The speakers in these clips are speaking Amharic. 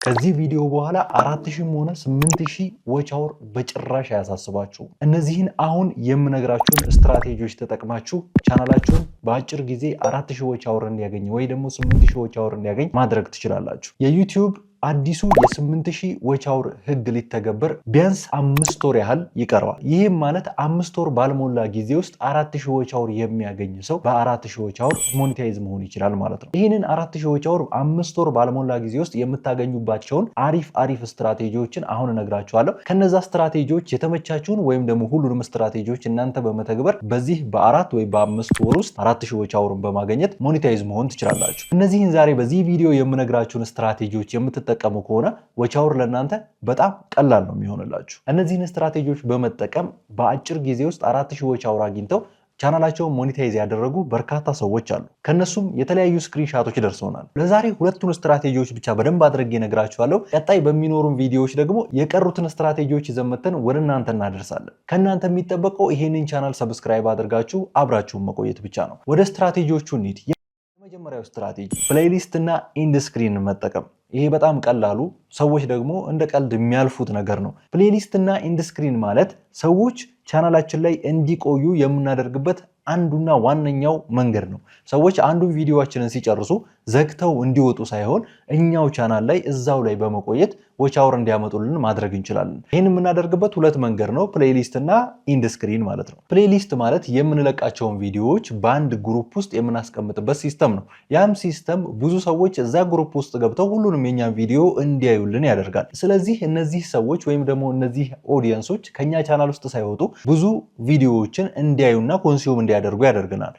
ከዚህ ቪዲዮ በኋላ 4000 ሆነ 8000 ዎች አወር በጭራሽ አያሳስባችሁ። እነዚህን አሁን የምነግራችሁን ስትራቴጂዎች ተጠቅማችሁ ቻናላችሁን በአጭር ጊዜ 4000 ዎች አወር እንዲያገኝ ወይ ደግሞ 8000 ዎች አወር እንዲያገኝ ማድረግ ትችላላችሁ። የዩቲዩብ አዲሱ የ8000 ዎች አወር ህግ ሊተገበር ቢያንስ 5 ወር ያህል ይቀረዋል። ይህም ማለት 5 ወር ባልሞላ ጊዜ ውስጥ 4000 ዎች አወር የሚያገኝ ሰው በ4000 ዎች አወር ሞኔታይዝ መሆን ይችላል ማለት ነው። ይህንን 4000 ዎች አወር 5 ወር ባልሞላ ጊዜ ውስጥ የምታገኙባቸውን አሪፍ ስትራቴጂዎችን አሁን እነግራችኋለሁ። ከነዛ ስትራቴጂዎች የተመቻችሁን ወይም ደግሞ ሁሉንም ስትራቴጂዎች እናንተ በመተግበር በዚህ በ4 ወይ በ5 ወር ውስጥ 4000 ዎች አወርን በማግኘት ሞኔታይዝ መሆን ትችላላችሁ። እነዚህን ዛሬ በዚህ ቪዲዮ የምነግራችሁን ስትራቴጂዎች የምትጠቀሙ ከሆነ ዎች አወር ለእናንተ በጣም ቀላል ነው የሚሆንላችሁ። እነዚህን ስትራቴጂዎች በመጠቀም በአጭር ጊዜ ውስጥ 4000 ዎች አወር አግኝተው ቻናላቸውን ሞኔታይዝ ያደረጉ በርካታ ሰዎች አሉ። ከነሱም የተለያዩ ስክሪንሻቶች ደርሰውናል። ለዛሬ ሁለቱን ስትራቴጂዎች ብቻ በደንብ አድርጌ እነግራችኋለሁ። ቀጣይ በሚኖሩን ቪዲዮዎች ደግሞ የቀሩትን ስትራቴጂዎች ይዘመተን ወደ እናንተ እናደርሳለን። ከእናንተ የሚጠበቀው ይሄንን ቻናል ሰብስክራይብ አድርጋችሁ አብራችሁን መቆየት ብቻ ነው። ወደ ስትራቴጂዎቹ እንሂድ። የመጀመሪያው ስትራቴጂ ፕሌሊስት እና ኢንድ ስክሪን መጠቀም። ይሄ በጣም ቀላሉ ሰዎች ደግሞ እንደ ቀልድ የሚያልፉት ነገር ነው። ፕሌሊስት እና ኢንድ ስክሪን ማለት ሰዎች ቻናላችን ላይ እንዲቆዩ የምናደርግበት አንዱና ዋነኛው መንገድ ነው። ሰዎች አንዱን ቪዲዮአችንን ሲጨርሱ ዘግተው እንዲወጡ ሳይሆን እኛው ቻናል ላይ እዛው ላይ በመቆየት ዎች አወር እንዲያመጡልን ማድረግ እንችላለን። ይህን የምናደርግበት ሁለት መንገድ ነው፣ ፕሌሊስት እና ኢንድ ስክሪን ማለት ነው። ፕሌሊስት ማለት የምንለቃቸውን ቪዲዮዎች በአንድ ግሩፕ ውስጥ የምናስቀምጥበት ሲስተም ነው። ያም ሲስተም ብዙ ሰዎች እዛ ግሩፕ ውስጥ ገብተው ሁሉንም የኛን ቪዲዮ እንዲያዩልን ያደርጋል። ስለዚህ እነዚህ ሰዎች ወይም ደግሞ እነዚህ ኦዲየንሶች ከኛ ቻናል ውስጥ ሳይወጡ ብዙ ቪዲዮዎችን እንዲያዩና ኮንሱም እንዲያደርጉ ያደርገናል።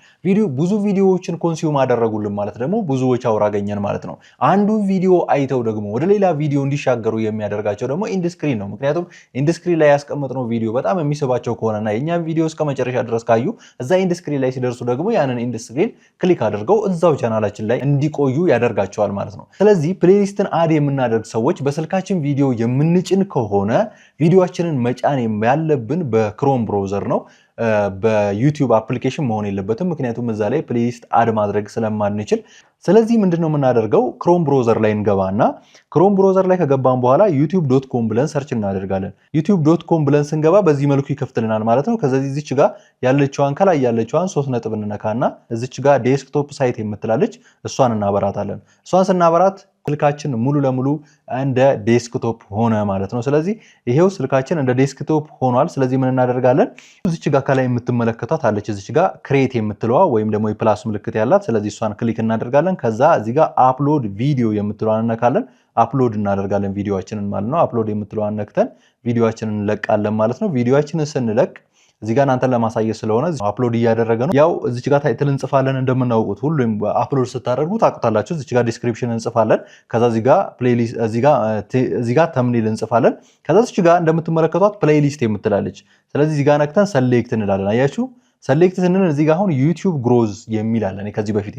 ብዙ ቪዲዮዎችን ኮንሱም አደረጉልን ማለት ደግሞ ብዙ ዎች አወር አገኘን ማለት ነው። አንዱ ቪዲዮ አይተው ደግሞ ወደ ሌላ ቪዲዮ እንዲሻገሩ የሚያደርጋቸው ደግሞ ኢንድ ስክሪን ነው። ምክንያቱም ኢንድ ስክሪን ላይ ያስቀመጥነው ቪዲዮ በጣም የሚስባቸው ከሆነና የኛን ቪዲዮ እስከ መጨረሻ ድረስ ካዩ እዛ ኢንድ ስክሪን ላይ ሲደርሱ ደግሞ ያንን ኢንድ ስክሪን ክሊክ አድርገው እዛው ቻናላችን ላይ እንዲቆዩ ያደርጋቸዋል ማለት ነው። ስለዚህ ፕሌሊስትን አድ የምናደርግ ሰዎች በስልካችን ቪዲዮ የምንጭን ከሆነ ቪዲዮአችንን መጫን ያለብን በክሮም ብራውዘር ነው። በዩቲዩብ አፕሊኬሽን መሆን የለበትም፣ ምክንያቱም እዛ ላይ ፕሌሊስት አድ ማድረግ ስለማንችል። ስለዚህ ምንድነው የምናደርገው? ክሮም ብራውዘር ላይ እንገባና ክሮም ብራውዘር ላይ ከገባን በኋላ youtube.com ብለን ሰርች እናደርጋለን። youtube.com ብለን ስንገባ በዚህ መልኩ ይከፍትልናል ማለት ነው። ከዚህ እዚች ጋር ያለችዋን ከላይ ያለችዋን 3 ነጥብ እንነካና እዚች ጋር ዴስክቶፕ ሳይት የምትላለች እሷን እናበራታለን። እሷን ስናበራት ስልካችን ሙሉ ለሙሉ እንደ ዴስክቶፕ ሆነ ማለት ነው። ስለዚህ ይሄው ስልካችን እንደ ዴስክቶፕ ሆኗል። ስለዚህ ምን እናደርጋለን? እዚች ጋር ከላይ የምትመለከቷት አለች እዚች ጋር ክሬት የምትለዋ ወይም ደግሞ የፕላስ ምልክት ያላት። ስለዚህ እሷን ክሊክ እናደርጋለን። ከዛ እዚህ ጋር አፕሎድ ቪዲዮ የምትለዋን እነካለን። አፕሎድ እናደርጋለን ቪዲዮአችንን ማለት ነው። አፕሎድ የምትለዋን ነክተን ቪዲዮአችንን እንለቃለን ማለት ነው። ቪዲዮአችንን ስንለቅ እዚህ ጋር እናንተን ለማሳየት ስለሆነ አፕሎድ እያደረገ ነው። ያው እዚች ጋር ታይትል እንጽፋለን እንደምናውቁት ሁሉም አፕሎድ ስታደርጉ ታውቁታላችሁ። እዚች ጋር ዲስክሪፕሽን እንጽፋለን። ከዛ እዚህ ጋር ፕሌሊስት እዚህ ጋር ተምኔል እንጽፋለን። ከዛ እዚች ጋር እንደምትመለከቷት ፕሌሊስት የምትላለች። ስለዚህ እዚህ ጋር ነክተን ሰሌክት እንላለን። አያችሁ ሰሌክት ስንል እዚህ ጋር አሁን ዩቲዩብ ግሮዝ የሚል አለ። ከዚህ በፊት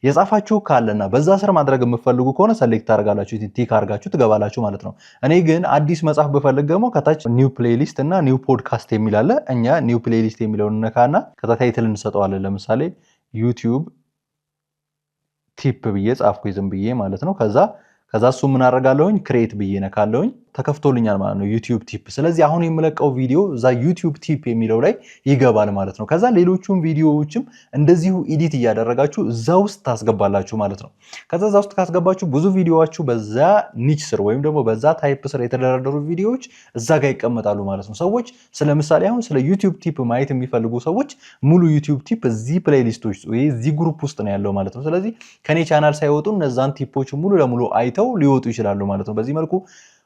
የጻፋችሁ ካለና በዛ ስር ማድረግ የምትፈልጉ ከሆነ ሰሌክት ታደርጋላችሁ፣ ቲክ አድርጋችሁ ትገባላችሁ ማለት ነው። እኔ ግን አዲስ መጻፍ ብፈልግ ደግሞ ከታች ኒው ፕሌሊስት እና ኒው ፖድካስት የሚል አለ። እኛ ኒው ፕሌሊስት የሚለውን ነካና ከዛ ታይትል እንሰጠዋለን። ለምሳሌ ዩቲዩብ ቲፕ ብዬ ጻፍኩኝ ዝም ብዬ ማለት ነው። ከዛ እሱ ምን አደርጋለሁኝ? ክሬት ብዬ ነካለሁኝ። ተከፍቶልኛል ማለት ነው ዩቲዩብ ቲፕ። ስለዚህ አሁን የምለቀው ቪዲዮ እዛ ዩቲዩብ ቲፕ የሚለው ላይ ይገባል ማለት ነው። ከዛ ሌሎቹም ቪዲዮዎችም እንደዚሁ ኤዲት እያደረጋችሁ እዛ ውስጥ ታስገባላችሁ ማለት ነው። ከዛ እዛ ውስጥ ካስገባችሁ ብዙ ቪዲዮዋችሁ በዛ ኒች ስር ወይም ደግሞ በዛ ታይፕ ስር የተደረደሩ ቪዲዮዎች እዛ ጋር ይቀመጣሉ ማለት ነው። ሰዎች ስለምሳሌ አሁን ስለ ዩቲዩብ ቲፕ ማየት የሚፈልጉ ሰዎች ሙሉ ዩቲዩብ ቲፕ እዚህ ፕሌሊስቶች ወይ እዚህ ግሩፕ ውስጥ ነው ያለው ማለት ነው። ስለዚህ ከኔ ቻናል ሳይወጡ እነዛን ቲፖች ሙሉ ለሙሉ አይተው ሊወጡ ይችላሉ ማለት ነው። በዚህ መልኩ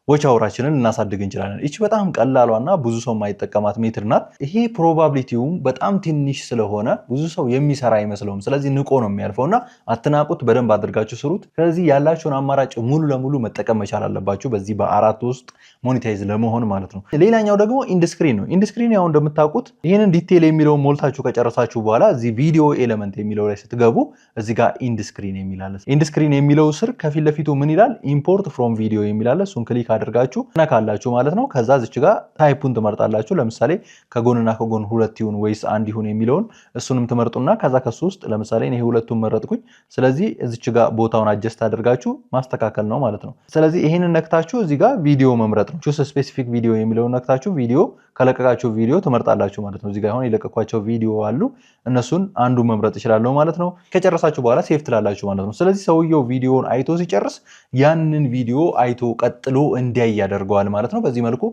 ዎች አወራችንን ልናሳድግ እንችላለን። እቺ በጣም ቀላሏና ብዙ ሰው የማይጠቀማት ሜትር ናት። ይሄ ፕሮባቢሊቲውም በጣም ትንሽ ስለሆነ ብዙ ሰው የሚሰራ አይመስለውም። ስለዚህ ንቆ ነው የሚያልፈውና አትናቁት፣ በደንብ አድርጋችሁ ስሩት። ስለዚህ ያላችሁን አማራጭ ሙሉ ለሙሉ መጠቀም መቻል አለባችሁ በዚህ በ4 ውስጥ ሞኔታይዝ ለመሆን ማለት ነው። ሌላኛው ደግሞ ኢንድ ስክሪን ነው። ኢንድ ስክሪን ያው እንደምታውቁት ይሄንን ዲቴል የሚለውን ሞልታችሁ ከጨረሳችሁ በኋላ እዚህ ቪዲዮ ኤሌመንት የሚለው ላይ ስትገቡ እዚህ ጋር ኢንድ ስክሪን የሚል አለ። ኢንድ ስክሪን የሚለው ስር ከፊት ለፊቱ ምን ይላል? ኢምፖርት ፍሮም ቪዲዮ የሚል አለ። እሱን ክሊክ አድርጋችሁ ነካላችሁ ማለት ነው። ከዛ እዚች ጋር ታይፑን ትመርጣላችሁ። ለምሳሌ ከጎንና ከጎን ሁለት ይሁን ወይስ አንድ ይሁን የሚለውን እሱንም ትመርጡና ከዛ ከሱ ውስጥ ለምሳሌ እኔ ሁለቱን መረጥኩኝ። ስለዚህ እዚች ጋር ቦታውን አጀስት አድርጋችሁ ማስተካከል ነው ማለት ነው። ስለዚህ ይሄንን ነክታችሁ እዚህ ጋር ቪዲዮ መምረጥ ነው። ቹስ ስፔሲፊክ ቪዲዮ የሚለውን ነክታችሁ ቪዲዮ ከለቀቃችሁ ቪዲዮ ትመርጣላችሁ ማለት ነው። እዚህ ጋር አሁን የለቀኳቸው ቪዲዮ አሉ። እነሱን አንዱ መምረጥ እችላለሁ ማለት ነው። ከጨረሳችሁ በኋላ ሴቭ ትላላችሁ ማለት ነው። ስለዚህ ሰውየው ቪዲዮውን አይቶ ሲጨርስ ያንን ቪዲዮ አይቶ ቀጥሎ እንዲያይ ያደርገዋል ማለት ነው። በዚህ መልኩ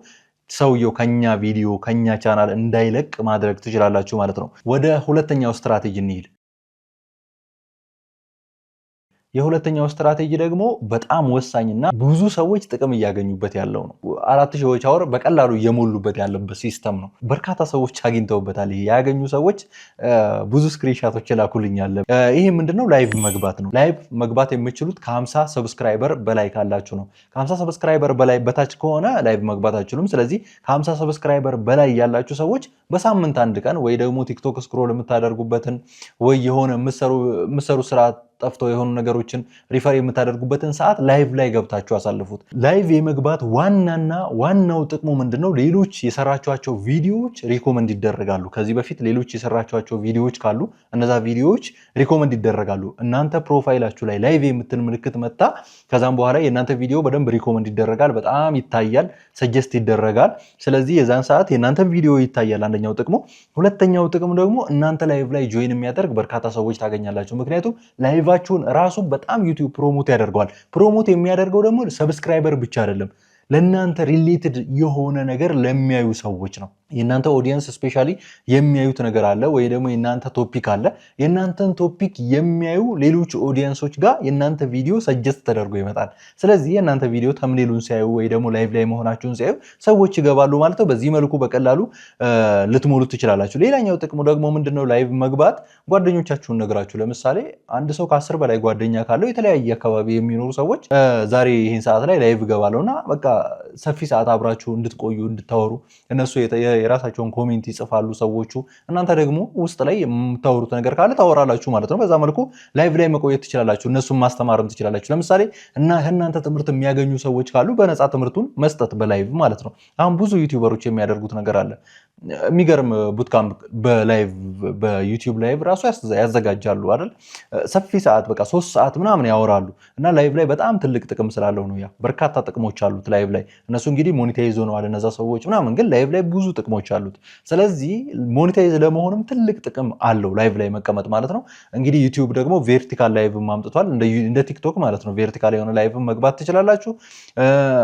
ሰውየው ከኛ ቪዲዮ ከኛ ቻናል እንዳይለቅ ማድረግ ትችላላችሁ ማለት ነው። ወደ ሁለተኛው ስትራቴጂ እንሂድ። የሁለተኛው ስትራቴጂ ደግሞ በጣም ወሳኝና ብዙ ሰዎች ጥቅም እያገኙበት ያለው ነው። 4000 ዎች አወር በቀላሉ እየሞሉበት ያለበት ሲስተም ነው። በርካታ ሰዎች አግኝተውበታል። ይሄ ያገኙ ሰዎች ብዙ ስክሪንሻቶች ላኩልኛል። ይሄ ምንድነው? ላይቭ መግባት ነው። ላይቭ መግባት የምትችሉት ከ50 ሰብስክራይበር በላይ ካላችሁ ነው። ከ50 ሰብስክራይበር በላይ በታች ከሆነ ላይቭ መግባት አትችሉም። ስለዚህ ከ50 ሰብስክራይበር በላይ ያላችሁ ሰዎች በሳምንት አንድ ቀን ወይ ደግሞ ቲክቶክ ስክሮል የምታደርጉበትን ወይ የሆነ ምሰሩ ስራ ጠፍቶ የሆኑ ነገሮችን ሪፈር የምታደርጉበትን ሰዓት ላይቭ ላይ ገብታችሁ አሳልፉት። ላይቭ የመግባት ዋናው ጥቅሙ ምንድነው? ሌሎች የሰራችኋቸው ቪዲዮዎች ሪኮመንድ ይደረጋሉ። ከዚህ በፊት ሌሎች የሰራችኋቸው ቪዲዮዎች ካሉ እነዛ ቪዲዮዎች ሪኮመንድ ይደረጋሉ። እናንተ ፕሮፋይላችሁ ላይ ላይቭ የምትል ምልክት መጣ። ከዛም በኋላ የእናንተ ቪዲዮ በደንብ ሪኮመንድ ይደረጋል፣ በጣም ይታያል፣ ሰጀስት ይደረጋል። ስለዚህ የዛን ሰዓት የእናንተ ቪዲዮ ይታያል። አንደኛው ጥቅሙ። ሁለተኛው ጥቅሙ ደግሞ እናንተ ላይቭ ላይ ጆይን የሚያደርግ በርካታ ሰዎች ታገኛላችሁ። ምክንያቱም ላይቭ ራሱ በጣም ዩቲዩብ ፕሮሞት ያደርገዋል። ፕሮሞት የሚያደርገው ደግሞ ሰብስክራይበር ብቻ አይደለም፣ ለእናንተ ሪሌትድ የሆነ ነገር ለሚያዩ ሰዎች ነው። የእናንተ ኦዲየንስ ስፔሻሊ የሚያዩት ነገር አለ ወይ ደግሞ የእናንተ ቶፒክ አለ። የእናንተን ቶፒክ የሚያዩ ሌሎች ኦዲየንሶች ጋር የእናንተ ቪዲዮ ሰጀስት ተደርጎ ይመጣል። ስለዚህ የእናንተ ቪዲዮ ተምኔሉን ሲያዩ ወይ ደግሞ ላይቭ ላይ መሆናችሁን ሲያዩ ሰዎች ይገባሉ ማለት ነው። በዚህ መልኩ በቀላሉ ልትሞሉት ትችላላችሁ። ሌላኛው ጥቅሙ ደግሞ ምንድነው? ላይቭ መግባት ጓደኞቻችሁን ነግራችሁ፣ ለምሳሌ አንድ ሰው ከ10 በላይ ጓደኛ ካለው የተለያየ አካባቢ የሚኖሩ ሰዎች ዛሬ ይህን ሰዓት ላይ ላይቭ እገባለሁና በቃ ሰፊ ሰዓት አብራችሁ እንድትቆዩ እንድታወሩ እነሱ የራሳቸውን ኮሜንት ይጽፋሉ ሰዎቹ። እናንተ ደግሞ ውስጥ ላይ የምታወሩት ነገር ካለ ታወራላችሁ ማለት ነው። በዛ መልኩ ላይቭ ላይ መቆየት ትችላላችሁ። እነሱን ማስተማርም ትችላላችሁ። ለምሳሌ እናንተ ትምህርት የሚያገኙ ሰዎች ካሉ በነፃ ትምህርቱን መስጠት በላይቭ ማለት ነው። አሁን ብዙ ዩቲዩበሮች የሚያደርጉት ነገር አለ። የሚገርም ቡትካምፕ በዩቲዩብ ላይቭ ራሱ ያዘጋጃሉ አይደል? ሰፊ ሰዓት በቃ 3 ሰዓት ምናምን ያወራሉ እና ላይቭ ላይ በጣም ትልቅ ጥቅም ስላለው ነው። ያ በርካታ ጥቅሞች አሉት ላይቭ ላይ። እነሱ እንግዲህ ሞኔታይዝ ሆነዋል እነዛ ሰዎች ምናምን፣ ግን ላይቭ ላይ ብዙ ጥቅሞች አሉት። ስለዚህ ሞኔታይዝ ለመሆንም ትልቅ ጥቅም አለው ላይቭ ላይ መቀመጥ ማለት ነው። እንግዲህ ዩቲዩብ ደግሞ ቨርቲካል ላይቭ ማምጥቷል፣ እንደ ቲክቶክ ማለት ነው። ቨርቲካል የሆነ ላይቭ መግባት ትችላላችሁ።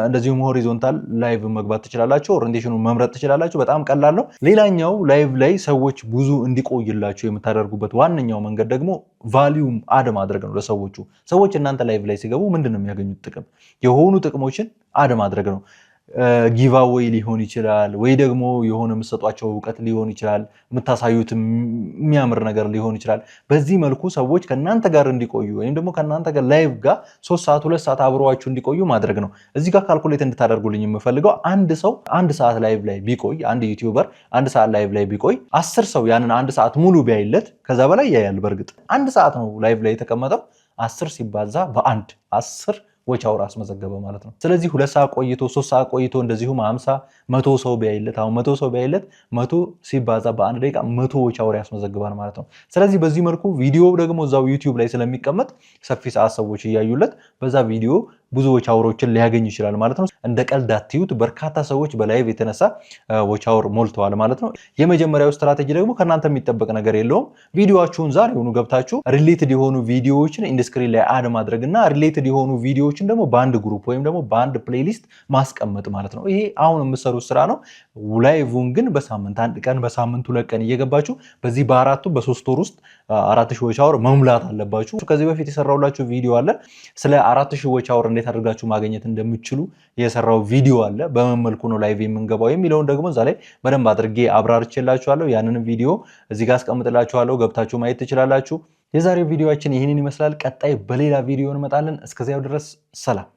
እንደዚሁም ሆሪዞንታል ላይቭ መግባት ትችላላችሁ። ኦሪንቴሽኑን መምረጥ ትችላላችሁ። በጣም ቀላል ነው። ሌላኛው ላይቭ ላይ ሰዎች ብዙ እንዲቆይላቸው የምታደርጉበት ዋነኛው መንገድ ደግሞ ቫሊዩም አድ ማድረግ ነው ለሰዎቹ። ሰዎች እናንተ ላይቭ ላይ ሲገቡ ምንድነው የሚያገኙት ጥቅም? የሆኑ ጥቅሞችን አድ ማድረግ ነው። ጊቫዌይ ሊሆን ይችላል ወይ ደግሞ የሆነ የምትሰጧቸው እውቀት ሊሆን ይችላል፣ የምታሳዩት የሚያምር ነገር ሊሆን ይችላል። በዚህ መልኩ ሰዎች ከእናንተ ጋር እንዲቆዩ ወይም ደግሞ ከእናንተ ጋር ላይቭ ጋር 3 ሰዓት 2 ሰዓት አብረዋችሁ እንዲቆዩ ማድረግ ነው። እዚህ ጋር ካልኩሌት እንድታደርጉልኝ የምፈልገው አንድ ሰው 1 ሰዓት ላይቭ ላይ ቢቆይ፣ አንድ ዩቲዩበር 1 ሰዓት ላይቭ ላይ ቢቆይ 10 ሰው ያንን 1 ሰዓት ሙሉ ቢያይለት፣ ከዛ በላይ ያያል። በእርግጥ 1 ሰዓት ነው ላይቭ ላይ የተቀመጠው፣ 10 ሲባዛ በ1 10 ዎች አውር አስመዘገበ ማለት ነው። ስለዚህ 2 ሰዓት ቆይቶ 3 ሰዓት ቆይቶ እንደዚሁም 50 100 ሰው ቢያይለት፣ አሁን 100 ሰው ቢያይለት 100 ሲባዛ በ1 ደቂቃ 100 ዎች አውር ያስመዘግባል ማለት ነው። ስለዚህ በዚህ መልኩ ቪዲዮ ደግሞ እዛው ዩቲዩብ ላይ ስለሚቀመጥ ሰፊ ሰዓት ሰዎች እያዩለት በዛ ቪዲዮ ብዙ ዎች አውሮችን ሊያገኝ ይችላል ማለት ነው። እንደ ቀልድ አትዩት። በርካታ ሰዎች በላይቭ የተነሳ ዎች አውር ሞልተዋል ማለት ነው። የመጀመሪያው ስትራቴጂ ደግሞ ከእናንተ የሚጠበቅ ነገር የለውም። ቪዲዮአችሁን ዛሬውኑ ገብታችሁ ሪሌትድ የሆኑ ቪዲዮዎችን ኢንዱስትሪ ላይ አድ ማድረግና ሪሌትድ የሆኑ ቪዲዮዎችን ደግሞ በአንድ ግሩፕ ወይም ደግሞ በአንድ ፕሌሊስት ማስቀመጥ ማለት ነው። ይሄ አሁን የምትሰሩት ስራ ነው። ላይቭን ግን በሳምንት 1 ቀን በሳምንት 2 ቀን እየገባችሁ በዚህ በ4 በ3 ወር ውስጥ 4000 ዎች አውር መሙላት አለባችሁ። ከዚህ በፊት የሰራሁላችሁ ቪዲዮ አለ ስለ 4000 ዎች አውር እንዴት አድርጋችሁ ማግኘት እንደምትችሉ የሰራው ቪዲዮ አለ። በምን መልኩ ነው ላይቭ የምንገባው የሚለውን ደግሞ እዛ ላይ በደንብ አድርጌ አብራርቼላችኋለሁ። ያንን ቪዲዮ እዚህ ጋር አስቀምጥላችኋለሁ፣ ገብታችሁ ማየት ትችላላችሁ። የዛሬው ቪዲዮአችን ይህንን ይመስላል። ቀጣይ በሌላ ቪዲዮ እንመጣለን። እስከዚያው ድረስ ሰላም።